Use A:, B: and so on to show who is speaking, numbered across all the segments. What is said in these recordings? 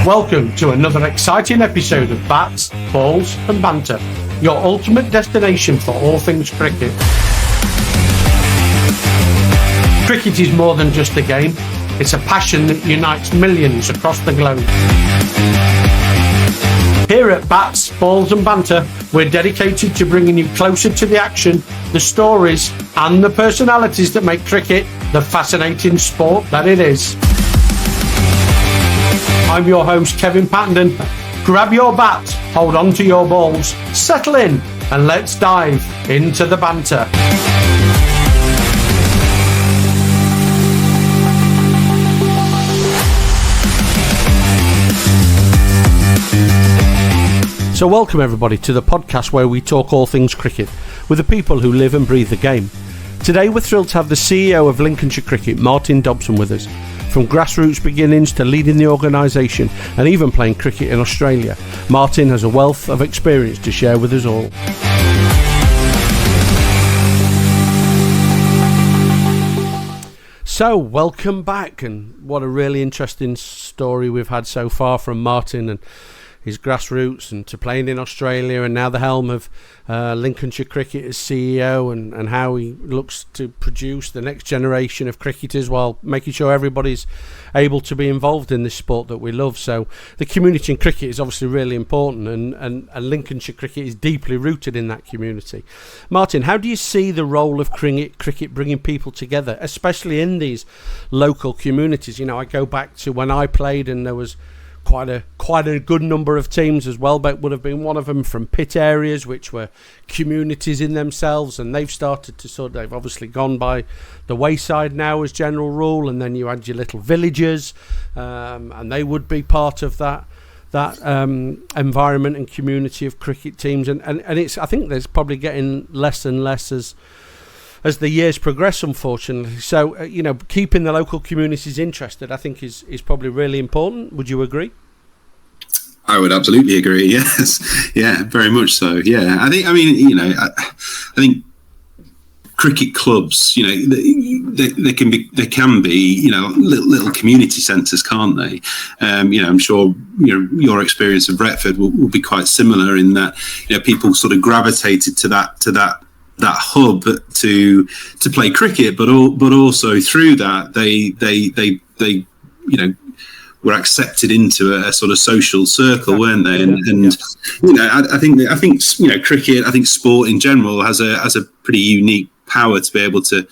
A: Welcome to another exciting episode of Bats, Balls and Banter, your ultimate destination for all things cricket. Cricket is more than just a game, it's a passion that unites millions across the globe. Here at Bats, Balls and Banter, we're dedicated to bringing you closer to the action, the stories and the personalities that make cricket the fascinating sport that it is. I'm your host, Kevin Pattenden. Grab your bat, hold on to your balls, settle in, and let's dive into the banter. So welcome everybody to the podcast where we talk all things cricket with the people who live and breathe the game. Today we're thrilled to have the CEO of Lincolnshire Cricket, Martyn Dobson, with us. From grassroots beginnings to leading the organisation and even playing cricket in Australia, Martyn has a wealth of experience to share with us all. So, welcome back, and what a really interesting story we've had so far from Martyn and his grassroots and to playing in Australia and now the helm of Lincolnshire Cricket as CEO and how he looks to produce the next generation of cricketers while making sure everybody's able to be involved in this sport that we love. So the community in cricket is obviously really important and Lincolnshire Cricket is deeply rooted in that community. Martyn, how do you see the role of cricket bringing people together, especially in these local communities? You know, I go back to when I played and there was quite a good number of teams as well, but would have been one of them from pit areas which were communities in themselves, and they've started to they've obviously gone by the wayside now as general rule, and then you had your little villages and they would be part of that environment and community of cricket teams, and it's, I think there's probably getting less and less as the years progress, unfortunately. So, keeping the local communities interested, I think, is probably really important. Would you agree?
B: I would absolutely agree. Yes, yeah, very much so. Yeah, I think cricket clubs, they can be, little community centres, can't they? I'm sure your experience of Retford will be quite similar in that people sort of gravitated to that hub to play cricket, but also through that they were accepted into a sort of social circle, weren't they? I think cricket, I think sport in general has a pretty unique power to be able to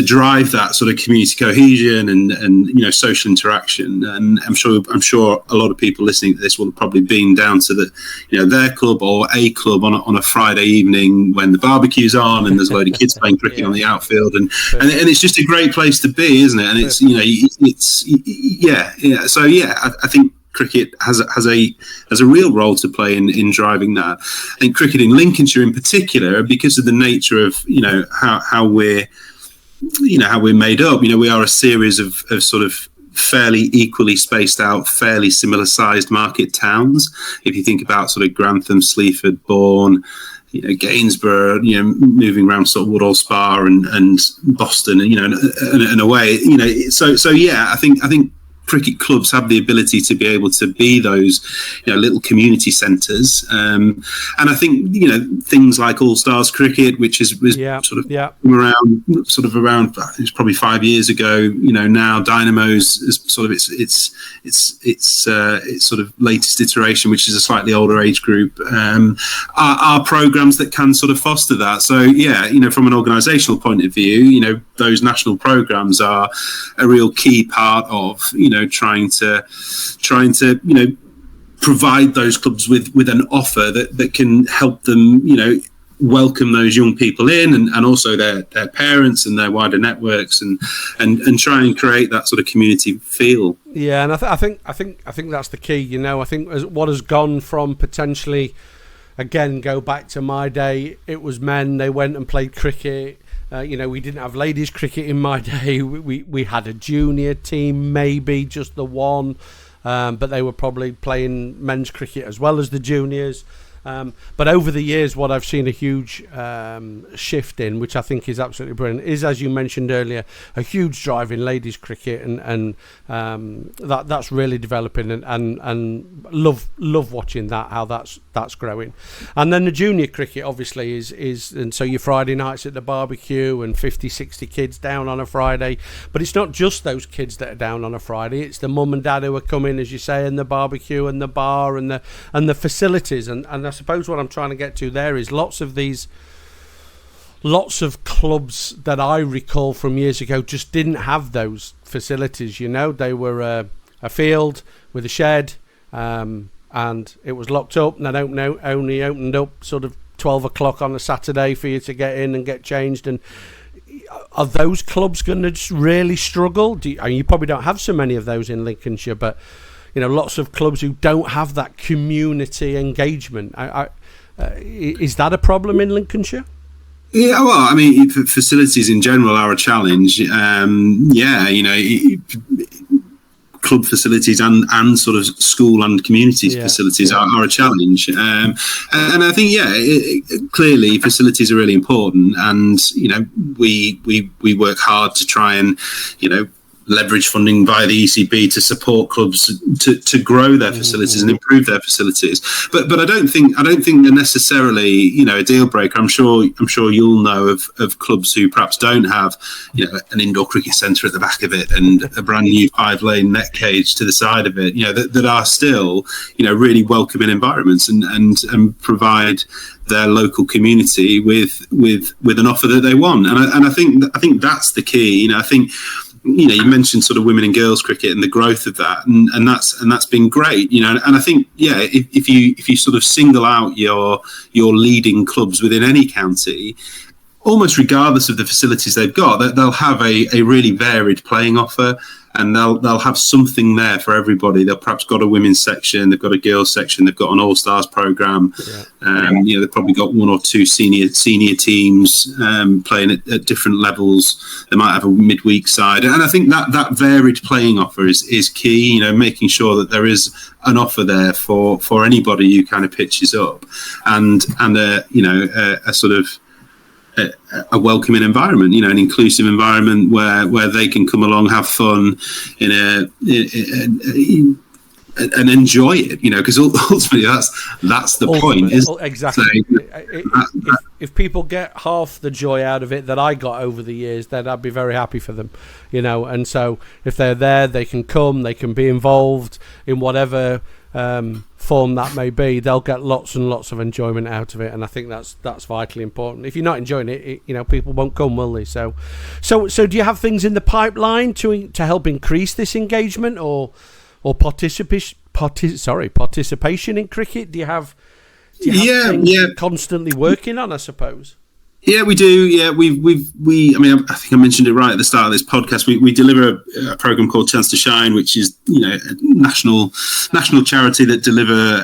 B: drive that sort of community cohesion and social interaction. And I'm sure a lot of people listening to this will have probably been down to their club or a club on a Friday evening when the barbecue's on and there's a load of kids playing cricket on the outfield, and it's just a great place to be, isn't it? And I think cricket has a real role to play in driving that. I think cricket in Lincolnshire in particular, because of the nature of how we're made up. We are a series of sort of fairly equally spaced out, fairly similar sized market towns. If you think about sort of Grantham, Sleaford, Bourne, Gainsborough, moving around sort of Woodhall Spa and Boston, and away. I think cricket clubs have the ability to be able to be those little community centres, and I think things like All Stars Cricket, which was around it's probably 5 years ago. Now Dynamo's is sort of its sort of latest iteration, which is a slightly older age group, are programs that can sort of foster that. So from an organisational point of view, those national programs are a real key part of trying to provide those clubs with an offer that can help them welcome those young people in and also their parents and their wider networks and try and create that sort of community feel.
A: Yeah, and I think that's the key. I think what has gone from potentially, again, go back to my day, it was men, they went and played cricket. We didn't have ladies cricket in my day. We had a junior team, maybe just the one, but they were probably playing men's cricket as well as the juniors. But over the years, what I've seen a huge shift in, which I think is absolutely brilliant, is, as you mentioned earlier, a huge drive in ladies cricket, and that's really developing, and love watching that, how that's growing. And then the junior cricket obviously is and so your Friday nights at the barbecue and 50-60 kids down on a Friday, but it's not just those kids that are down on a Friday, it's the mum and dad who are coming, as you say, and the barbecue and the bar and the facilities, and I suppose what I'm trying to get to there is lots of clubs that I recall from years ago just didn't have those facilities. They were a field with a shed, and it was locked up, and only opened up sort of 12 o'clock on a Saturday for you to get in and get changed. And are those clubs going to just really struggle? You probably don't have so many of those in Lincolnshire, but lots of clubs who don't have that community engagement. Is that a problem in Lincolnshire?
B: Yeah, well, I mean, facilities in general are a challenge. Club facilities and sort of school and community facilities are a challenge. And I think, clearly facilities are really important. And, we work hard to try and, leverage funding via the ECB to support clubs to grow their facilities and improve their facilities. But I don't think they're necessarily, a deal breaker. I'm sure you'll know of clubs who perhaps don't have, an indoor cricket centre at the back of it and a brand new 5-lane net cage to the side of it, that are still, really welcoming environments and provide their local community with an offer that they want. And I think that's the key. I think, you mentioned sort of women and girls cricket and the growth of that, and that's been great, and I think, if you sort of single out your leading clubs within any county, almost regardless of the facilities they've got, they'll have a really varied playing offer, and they'll have something there for everybody. They'll perhaps got a women's section, they've got a girls section, they've got an all-stars program. They've probably got one or two senior teams playing at different levels. They might have a midweek side, and I think that varied playing offer is key. Making sure that there is an offer there for anybody who kind of pitches up, and a sort of a welcoming environment, an inclusive environment where they can come along, have fun and enjoy it, because ultimately that's the point.
A: Exactly. If people get half the joy out of it that I got over the years, then I'd be very happy for them, and so if they're there, they can come, they can be involved in whatever form that may be, they'll get lots and lots of enjoyment out of it, and I think that's vitally important. If you're not enjoying it, people won't come, will they? So do you have things in the pipeline to help increase this engagement or participation in cricket? Do you have things constantly working on, I suppose?
B: Yeah, we do. Yeah, we. I mean, I think I mentioned it right at the start of this podcast. We deliver a program called Chance to Shine, which is a national charity that deliver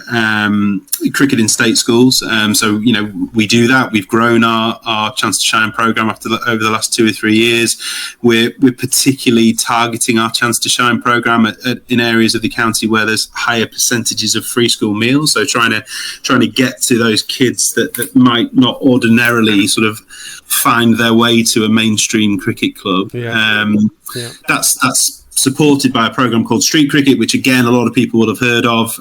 B: cricket in state schools. So we do that. We've grown our Chance to Shine program over the last 2 or 3 years. We're particularly targeting our Chance to Shine program in areas of the county where there's higher percentages of free school meals. So trying to get to those kids that might not ordinarily sort of find their way to a mainstream cricket club. That's supported by a program called Street Cricket, which again a lot of people will have heard of.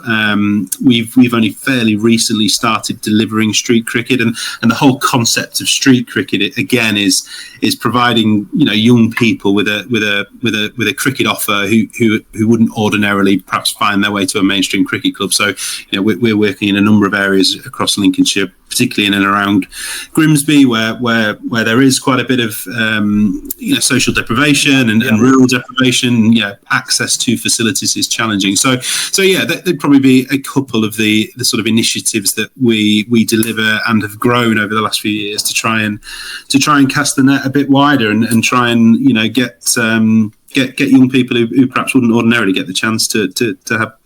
B: We've only fairly recently started delivering street cricket, and the whole concept of street cricket again is providing young people with a cricket offer who wouldn't ordinarily perhaps find their way to a mainstream cricket club. So we're working in a number of areas across Lincolnshire, particularly in and around Grimsby, where there is quite a bit of social deprivation and rural deprivation. Access to facilities is challenging. So there'd probably be a couple of the sort of initiatives that we deliver and have grown over the last few years to try and cast the net a bit wider and try and get young people who perhaps wouldn't ordinarily get the chance to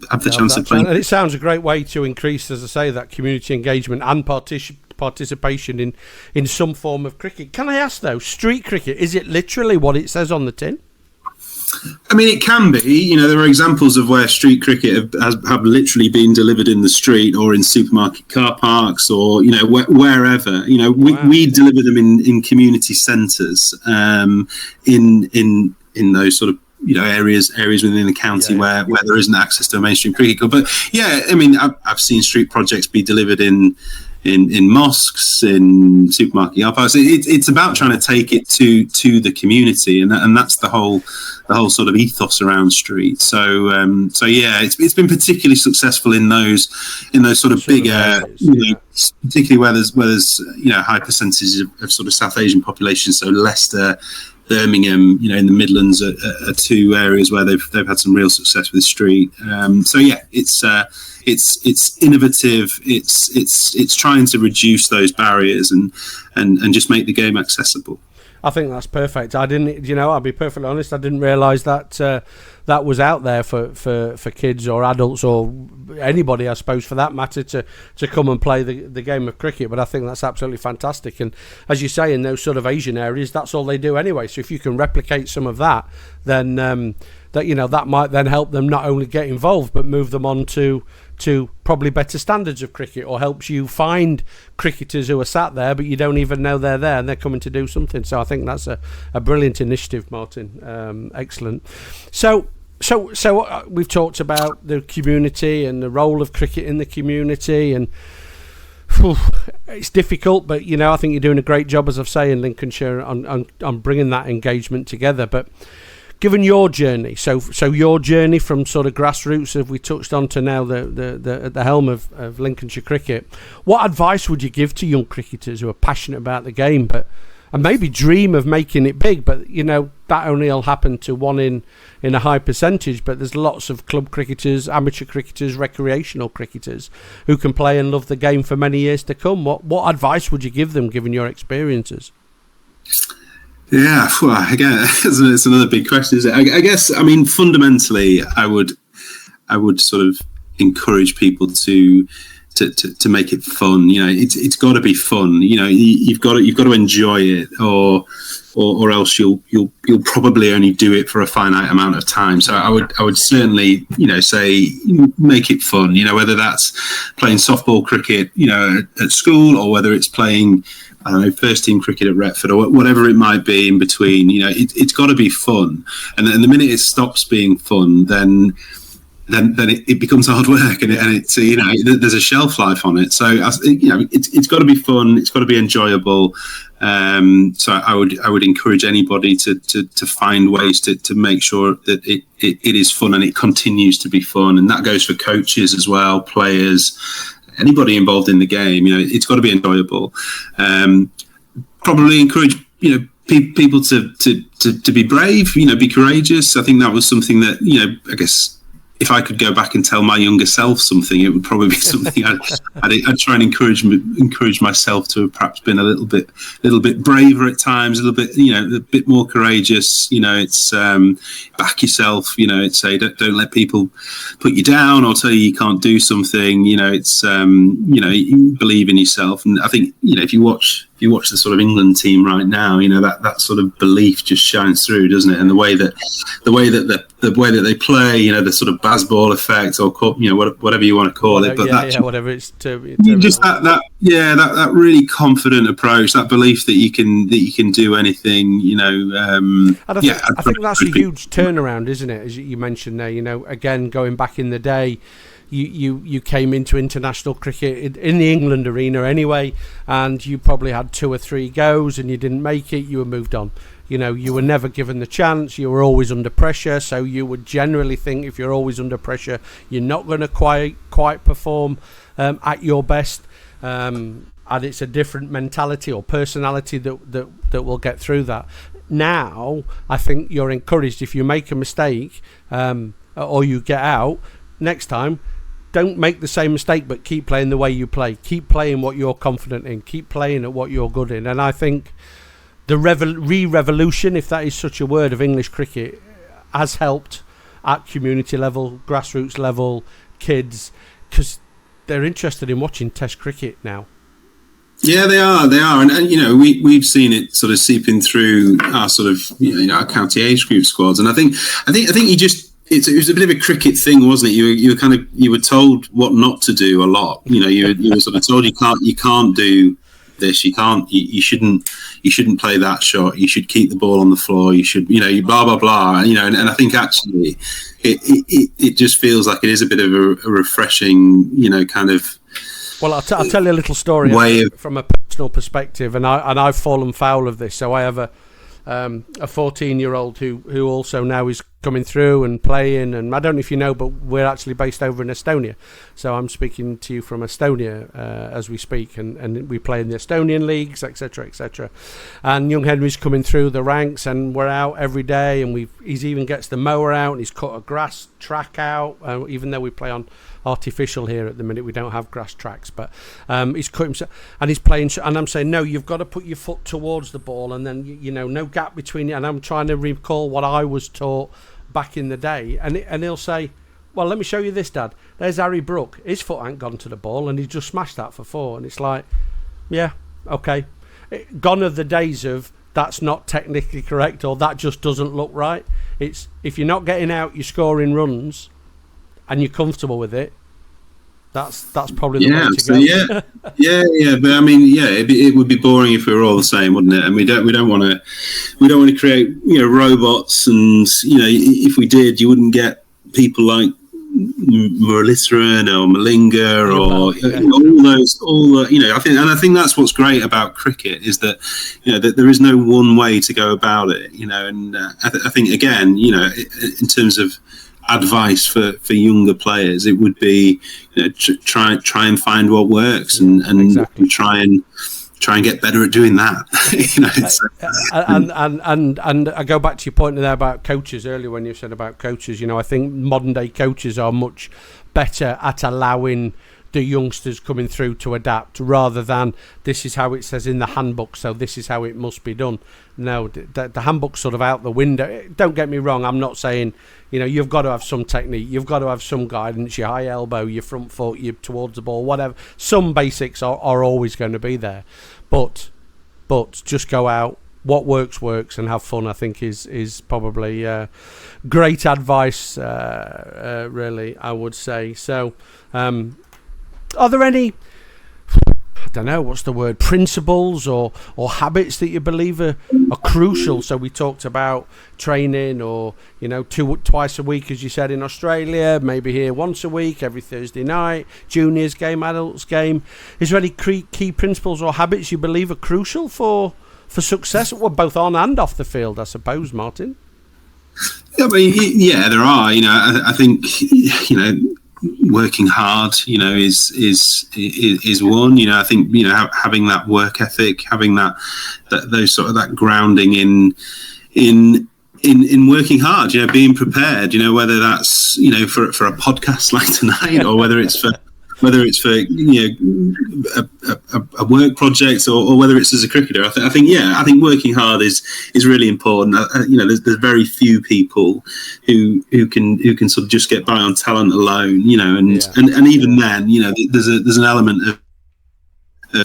B: have the chance of playing.
A: And it sounds a great way to increase, as I say, that community engagement and participation in some form of cricket. Can I ask though, street cricket, is it literally what it says on the tin?
B: I mean, it can be. There are examples of where street cricket have literally been delivered in the street or in supermarket car parks or wherever. We deliver them in community centres, in those sort of areas within the county where there isn't access to a mainstream cricket club. But I mean, I've seen street projects be delivered in mosques, in supermarket car parks. It's about trying to take it to the community, and that's the whole sort of ethos around street. So it's been particularly successful in those sort of bigger, particularly where there's high percentages of sort of South Asian population. So Leicester, Birmingham, in the Midlands are two areas where they've had some real success with street. It's innovative. It's trying to reduce those barriers and just make the game accessible.
A: I think that's perfect. I didn't, I'll be perfectly honest, I didn't realise that that was out there for kids or adults or anybody, I suppose, for that matter, to come and play the game of cricket. But I think that's absolutely fantastic. And as you say, in those sort of Asian areas, that's all they do anyway. So if you can replicate some of that, then that might then help them not only get involved, but move them on to probably better standards of cricket, or helps you find cricketers who are sat there but you don't even know they're there and they're coming to do something. So I think that's a brilliant initiative, Martyn. Excellent. So we've talked about the community and the role of cricket in the community, and it's difficult, but I think you're doing a great job, as I've said, in Lincolnshire on bringing that engagement together. But given your journey, so your journey from sort of grassroots, as we touched on, to now at the helm of Lincolnshire Cricket, what advice would you give to young cricketers who are passionate about the game, and maybe dream of making it big, but that only will happen to one in a high percentage? But there's lots of club cricketers, amateur cricketers, recreational cricketers who can play and love the game for many years to come. What advice would you give them, given your experiences?
B: Yeah, well, again, it's another big question, isn't it? I guess, I mean, fundamentally, I would sort of encourage people to make it fun. It's got to be fun. You've got to enjoy it, or else you'll probably only do it for a finite amount of time. So I would certainly say make it fun. Whether that's playing softball cricket at school, or whether it's playing, I don't know, first team cricket at Retford, or whatever it might be in between. It's got to be fun, and the minute it stops being fun, then it becomes hard work, and it's there's a shelf life on it. So it's got to be fun, it's got to be enjoyable. So I would encourage anybody to find ways to make sure that it is fun and it continues to be fun, and that goes for coaches as well, players, anybody involved in the game. It's got to be enjoyable. Probably encourage people to be brave, be courageous. I think that was something that I guess, if I could go back and tell my younger self something, it would probably be something I'd try and encourage myself to have perhaps been a little bit braver at times, a little bit, a bit more courageous. It's back yourself. It's say don't let people put you down or tell you can't do something. It's you believe in yourself. And I think if you watch the sort of England team right now, that sort of belief just shines through, doesn't it? And the way that they play, the sort of Bazball effect, or whatever you want to call it, but
A: whatever it's
B: just that really confident approach, that belief that you can do anything. I
A: think that's a huge turnaround, isn't it? As you mentioned there, again, going back in the day, you came into international cricket in the England arena anyway, and you probably had 2 or 3 goes and you didn't make it, you were moved on. You were never given the chance, you were always under pressure, so you would generally think if you're always under pressure, you're not going to quite perform at your best, and it's a different mentality or personality that will get through that. Now, I think you're encouraged, if you make a mistake or you get out, next time, don't make the same mistake, but keep playing the way you play. Keep playing what you're confident in. Keep playing at what you're good in. And I think the re-revolution, if that is such a word, of English cricket has helped at community level, grassroots level, kids, because they're interested in watching Test cricket now.
B: Yeah, they are, and you know, we've seen it sort of seeping through our sort of, you know, our county age group squads, and I think you just. It was a bit of a cricket thing, wasn't it? You were told what not to do a lot. You know, you were sort of told you can't do this. You shouldn't play that shot. You should keep the ball on the floor. You should, you know, blah blah blah. You know, and I think actually it just feels like it is a bit of a refreshing, you know, kind of.
A: Well, I'll tell you a little story from a personal perspective, and I've fallen foul of this. So I have a 14-year-old who also now is coming through and playing, and I don't know if you know, but we're actually based over in Estonia, so I'm speaking to you from Estonia as we speak, and we play in the Estonian leagues, etc. And young Henry's coming through the ranks, and we're out every day, and he's even gets the mower out, and he's cut a grass track out, even though we play on artificial here at the minute, we don't have grass tracks, but he's cut himself and he's playing, and I'm saying, no, you've got to put your foot towards the ball, and then you know, no gap between you. And I'm trying to recall what I was taught back in the day, and he'll say, well, let me show you this, Dad. There's Harry Brook, his foot ain't gone to the ball, and he just smashed that for 4. And it's like, yeah, okay, gone are the days of that's not technically correct, or that just doesn't look right. It's, if you're not getting out, you're scoring runs and you're comfortable with it, that's probably the way to go. Yeah. But I
B: mean, it would be boring if we were all the same, wouldn't it? And we don't want to create, you know, robots. And you know, if we did, you wouldn't get people like Muralitharan or Malinga or all the, you know. I think that's what's great about cricket, is that, you know, that there is no one way to go about it. You know, and I think again, you know, in terms of advice for younger players, it would be, you know, try and find what works, and exactly. try and get better at doing that. You know,
A: and I go back to your point there about coaches earlier, when you said about coaches. You know, I think modern day coaches are much better at allowing the youngsters coming through to adapt, rather than this is how it says in the handbook, so this is how it must be done. No, the handbook's sort of out the window. Don't get me wrong, I'm not saying, you know, you've got to have some technique, you've got to have some guidance, your high elbow, your front foot, you towards the ball, whatever. Some basics are always going to be there, but just go out, what works, and have fun, I think is probably great advice, really, I would say. So are there any, I don't know, what's the word, principles or habits that you believe are crucial? So we talked about training, or, you know, twice a week, as you said, in Australia, maybe here once a week, every Thursday night, juniors game, adults game. Is there any key principles or habits you believe are crucial for success, well, both on and off the field, I suppose, Martyn?
B: Yeah, but yeah, there are. You know, I think, you know, working hard, you know, is one. You know, I think, you know, having that work ethic, having that grounding in working hard, you know, being prepared, you know, whether that's, you know, for a podcast like tonight, or whether it's for you know, a work project, or whether it's as a cricketer. I think working hard is really important. You know, there's very few people who can sort of just get by on talent alone. You know, and even then, you know, there's an element of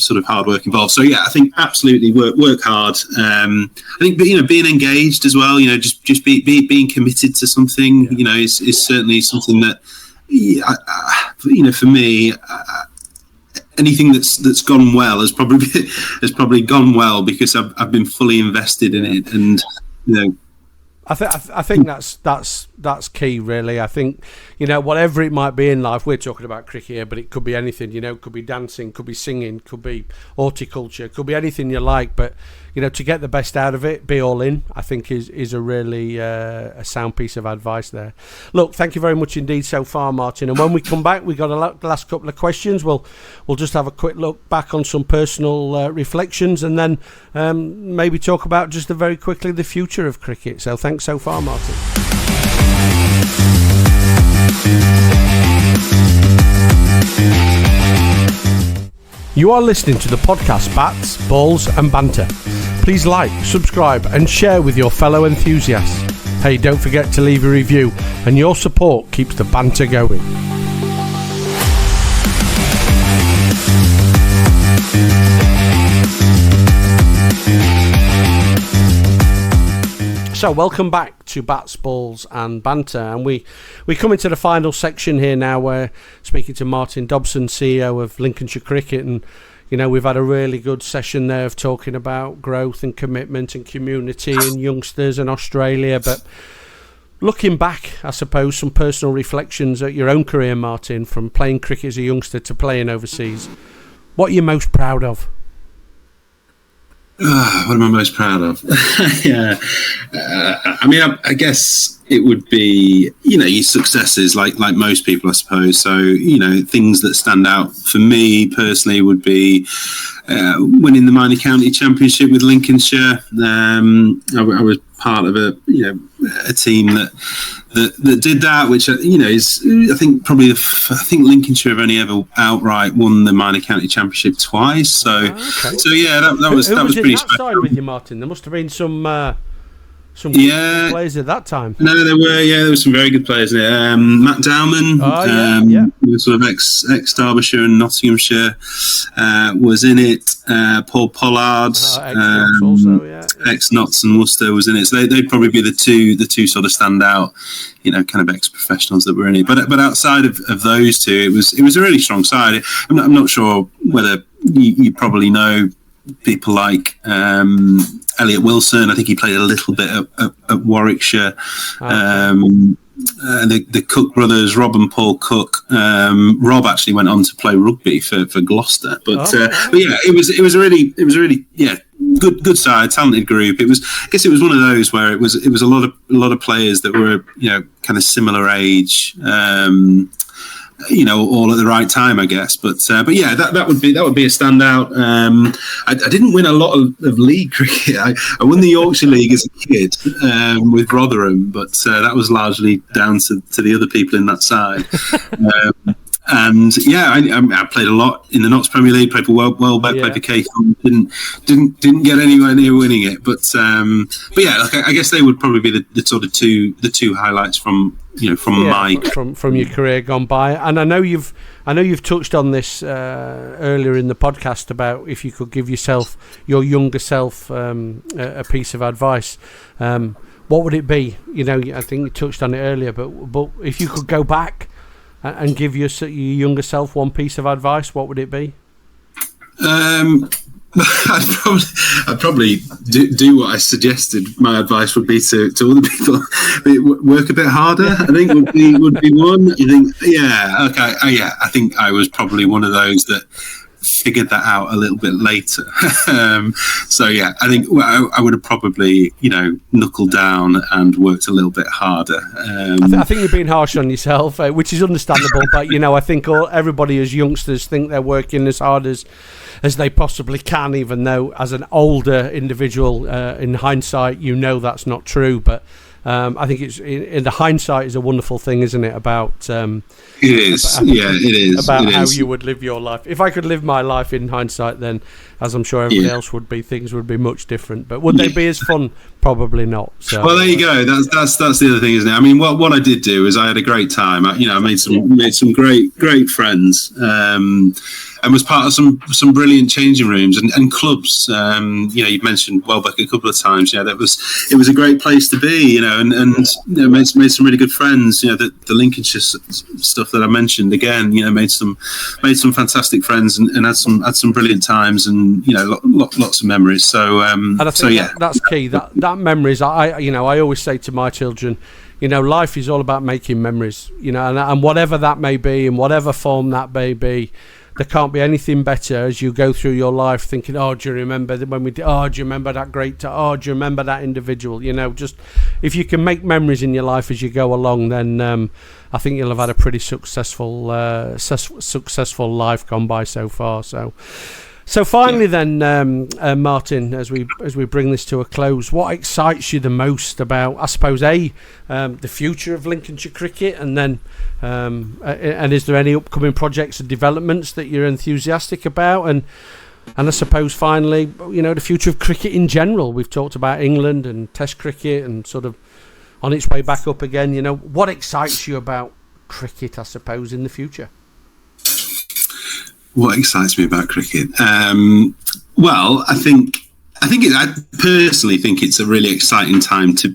B: sort of hard work involved. So yeah, I think absolutely work hard. I think, you know, being engaged as well. You know, just being committed to something. You know, is certainly something that. You know, for me, anything that's gone well has probably gone well because I've been fully invested in it, and you know.
A: I think that's key, really. I think, you know, whatever it might be in life, we're talking about cricket here, but it could be anything. You know, it could be dancing, could be singing, could be horticulture, could be anything you like. But, you know, to get the best out of it, be all in, I think is a really a sound piece of advice there. Look, thank you very much indeed so far, Martyn. And when we come back, we've got the last couple of questions. We'll just have a quick look back on some personal reflections, and then maybe talk about just very quickly the future of cricket. So thanks so far, Martyn. You are listening to the podcast Bats, Balls and Banter. Please like, subscribe and share with your fellow enthusiasts. Hey, don't forget to leave a review, and your support keeps the banter going. So welcome back to Bats, Balls and Banter, and we come into the final section here now, where speaking to Martyn Dobson, CEO of Lincolnshire Cricket, and we've had a really good session there of talking about growth and commitment and community and youngsters and Australia. But looking back, I suppose, some personal reflections at your own career, Martyn, from playing cricket as a youngster to playing overseas. What are you most proud of?
B: What am I most proud of? Yeah, I guess it would be, your successes, like most people, I suppose. So, things that stand out for me personally would be winning the minor county championship with Lincolnshire. I was part of a team that did that, which is, I think probably I think Lincolnshire have only ever outright won the minor county championship twice. So yeah, that was pretty special.
A: Side with you, Martyn? There must have been some good players at that time.
B: No, there were some very good players there. Matt Dowman, sort of ex Derbyshire and Nottinghamshire, was in it. Paul Pollard, ex Notts and Worcester, was in it. So they'd probably be the two sort of standout, kind of ex professionals that were in it. But outside of those two, it was a really strong side. I'm not sure whether you probably know people like Elliot Wilson. I think he played a little bit at Warwickshire. The Cook brothers, Rob and Paul Cook. Rob actually went on to play rugby for Gloucester. But yeah, it was a really good side, talented group. I guess it was one of those where it was a lot of players that were kind of similar age. All at the right time, I guess. But yeah, that would be a standout. I didn't win a lot of league cricket. I won the Yorkshire League as a kid with Rotherham, but that was largely down to the other people in that side. And yeah, I played a lot in the Notts Premier League. Played for Welbeck, played for Catham. Didn't get anywhere near winning it. But yeah, I guess they would probably be the sort of two highlights from your career
A: gone by. And I know you've touched on this earlier in the podcast about if you could give your younger self a piece of advice. What would it be? I think you touched on it earlier, but if you could go back and give your younger self one piece of advice, what would it be?
B: I'd probably do what I suggested. My advice would be to other people: work a bit harder. I think would be one. I think, yeah, okay, yeah. I think I was probably one of those that figured that out a little bit later. So yeah, I think I would have probably knuckled down and worked a little bit harder.
A: I think you're being harsh on yourself, which is understandable. But I think everybody as youngsters think they're working as hard as they possibly can, even though as an older individual, in hindsight, that's not true. But I think it's in the hindsight is a wonderful thing, isn't it? About
B: it is, it is
A: about how you would live your life. If I could live my life in hindsight, then, as I'm sure everybody else would be, things would be much different. But would they be as fun? Probably not. So,
B: well, there you go. That's the other thing, isn't it? I mean, what I did do is I had a great time. I made some great friends. And was part of some brilliant changing rooms and clubs. You've mentioned Welbeck a couple of times. It was a great place to be. And made some really good friends. The Lincolnshire stuff that I mentioned again. Made some fantastic friends and had some brilliant times and lots of memories. So
A: and I think that's key. That memories. I always say to my children, life is all about making memories. And whatever that may be, in whatever form that may be. There can't be anything better as you go through your life thinking, do you remember when we did, do you remember that great time? Do you remember that individual? Just if you can make memories in your life as you go along, then I think you'll have had a pretty successful life gone by so far. So finally then, Martyn, as we bring this to a close, what excites you the most about, I suppose, the future of Lincolnshire cricket, and then and is there any upcoming projects and developments that you're enthusiastic about, and I suppose finally, the future of cricket in general? We've talked about England and Test cricket and sort of on its way back up again. What excites you about cricket, I suppose, in the future?
B: What excites me about cricket? Well, I think I personally think it's a really exciting time to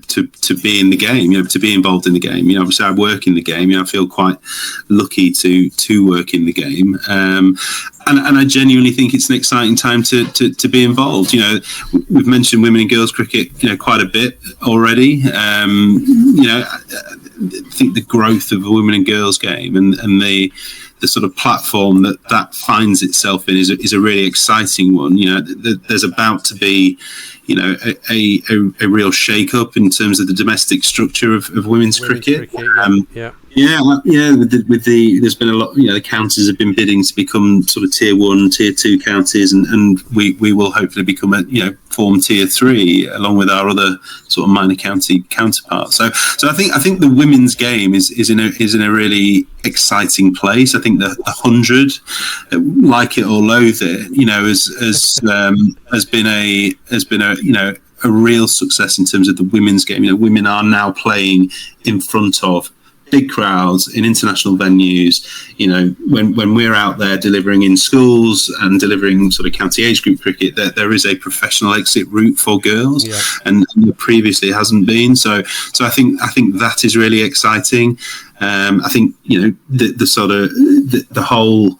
B: be in the game, to be involved in the game. Obviously I work in the game. I feel quite lucky to work in the game. And I genuinely think it's an exciting time to be involved. We've mentioned women and girls cricket, quite a bit already. I think the growth of the women and girls game and the sort of platform that finds itself in is a really exciting one. There's about to be, a real shake-up in terms of the domestic structure of women's cricket. There's been a lot. The counties have been bidding to become sort of tier 1, tier 2 counties, and we will hopefully become form tier 3 along with our other sort of minor county counterparts. So I think the women's game is in a really exciting place. I think the 100, like it or loathe it, has been a real success in terms of the women's game. Women are now playing in front of big crowds in international venues. When we're out there delivering in schools and delivering sort of county age group cricket, there is a professional exit route for girls, and previously hasn't been. So I think that is really exciting. I think the sort of the whole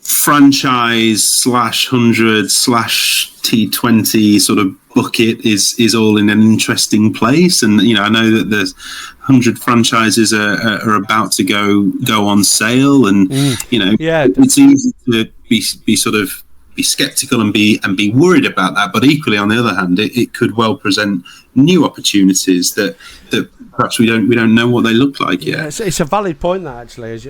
B: franchise /100 /T20 sort of bucket is all in an interesting place, and I know that there's 100 franchises are about to go on sale, and it's easy to be sort of be skeptical and be worried about that, but equally on the other hand it could well present new opportunities that perhaps we don't know what they look like yet.
A: It's a valid point that actually, as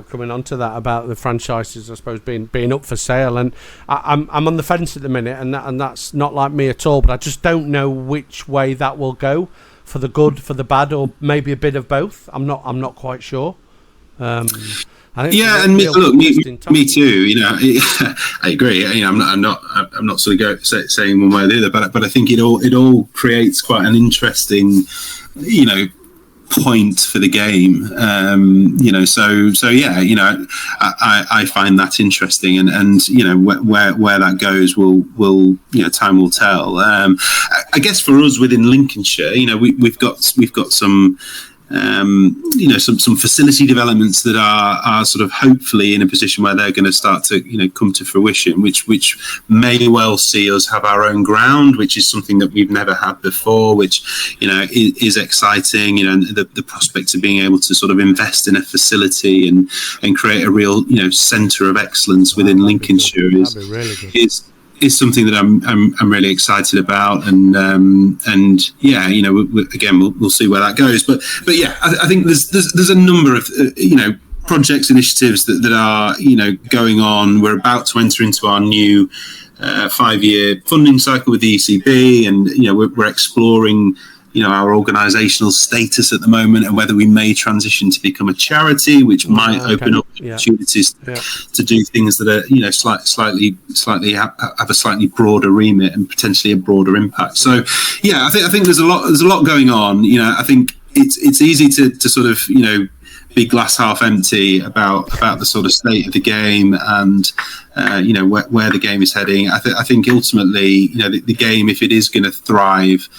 A: coming on to that about the franchises, I suppose being up for sale, and I'm on the fence at the minute, and that's not like me at all, but I just don't know which way that will go, for the good, for the bad, or maybe a bit of both. I'm not quite sure.
B: And me too. I agree. I'm not sort of saying one way or the other, but I think it all creates quite an interesting, point for the game. I find that interesting, and where that goes will time will tell. I guess for us within Lincolnshire, we've got some some facility developments that are sort of hopefully in a position where they're going to start to come to fruition, which may well see us have our own ground, which is something that we've never had before, which is exciting. The prospect of being able to sort of invest in a facility and create a real centre of excellence within Lincolnshire is something that I'm really excited about, and we'll see where that goes. But I think there's a number of projects, initiatives that are going on. We're about to enter into our new 5-year funding cycle with the ECB, and we're exploring our organisational status at the moment, and whether we may transition to become a charity, which might open up opportunities to do things that are slightly have a slightly broader remit and potentially a broader impact. So I think there's a lot going on. I think it's easy to sort of be glass half empty about the sort of state of the game and where the game is heading. I think ultimately the game, if it is going to thrive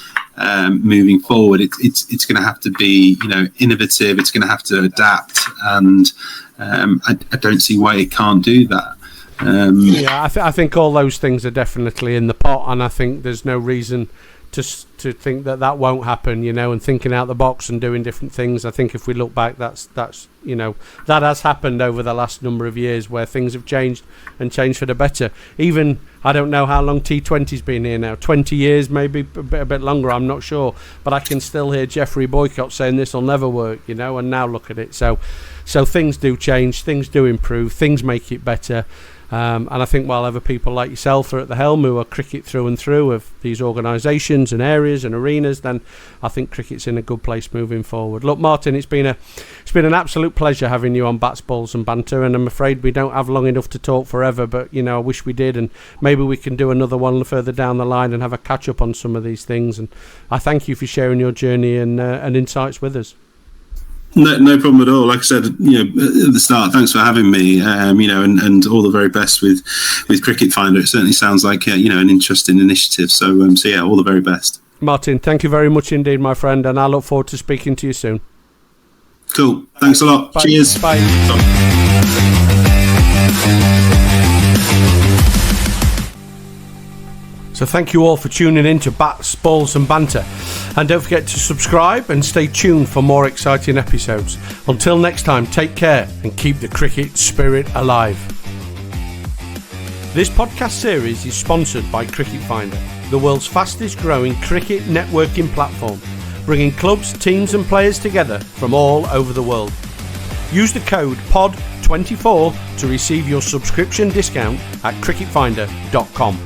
B: moving forward, it's going to have to be innovative. It's going to have to adapt, and I don't see why it can't do that.
A: I think all those things are definitely in the pot, and I think there's no reason to think that won't happen, and thinking out the box and doing different things. I think if we look back, that's that has happened over the last number of years, where things have changed for the better. Even, I don't know how long T20's been here now, 20 years, maybe a bit longer, I'm not sure, but I can still hear Jeffrey Boycott saying this will never work, and now look at it. So things do change, things do improve, things make it better. And I think while other people like yourself are at the helm, who are cricket through and through of these organisations and areas and arenas, then I think cricket's in a good place moving forward. Look, Martyn, it's been an absolute pleasure having you on Bats, Balls and Banter, and I'm afraid we don't have long enough to talk forever, but I wish we did, and maybe we can do another one further down the line and have a catch up on some of these things. And I thank you for sharing your journey and insights with us.
B: No problem at all. Like I said, at the start, thanks for having me. And all the very best with Cricket Finder. It certainly sounds like an interesting initiative. So yeah, all the very best.
A: Martyn, thank you very much indeed, my friend, and I look forward to speaking to you soon.
B: Cool. Thanks a lot.
A: Bye.
B: Cheers.
A: Bye. So thank you all for tuning in to Bats, Balls and Banter. And don't forget to subscribe and stay tuned for more exciting episodes. Until next time, take care and keep the cricket spirit alive. This podcast series is sponsored by Cricket Finder, the world's fastest growing cricket networking platform, bringing clubs, teams and players together from all over the world. Use the code POD24 to receive your subscription discount at cricketfinder.com.